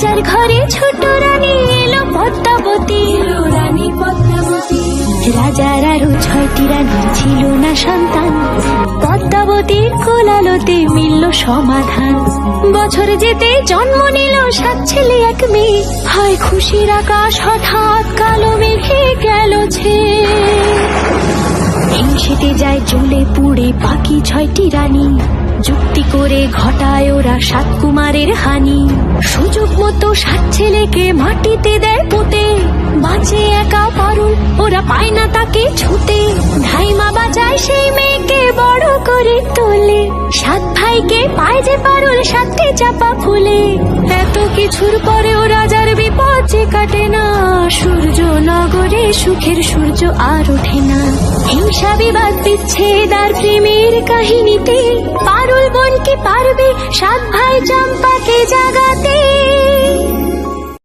রাজার ঘরে ছোট রানী এলো পদ্মাবতী, রানী পদ্মাবতী। রাজার আরো 6টি রানী ছিল না সন্তান, পদ্মাবতীর কোলালোতে মিলল সমাধান। বছর যেতে জন্ম নিল 7 ছেলে 1 মেয়ে, হয় খুশির আকাশ হঠাৎ কালো মেঘে গেল ছেয়ে। হিংসেতে যায় জ্বলে পুড়ে বাকি 6টি রানী, যুক্তি করে ঘটায় ওরা 7 কুমারের হানি। সুযোগ মতো 7 ছেলেকে মাটিতে দেয় পুঁতে, বাঁচে একা পারুল, ওরা পায় না তাকে ছুতে। ধাইমা বাঁচায় সেই মেয়েকে বড় করে তোলে, 7 ভাইকে পায় যে পারুল 7টি চাপা ফুলে। এত কিছুর পরেও রাজার বিপদ যে কাটে না, সূর্য নগরে সুখের সূর্য আর ওঠে না। হিংসা বিবাদ বিচ্ছেদ আর প্রেমের কাহিনীতে পারুল বোন কি পারবে 7 ভাই চম্পাকে জাগাতে।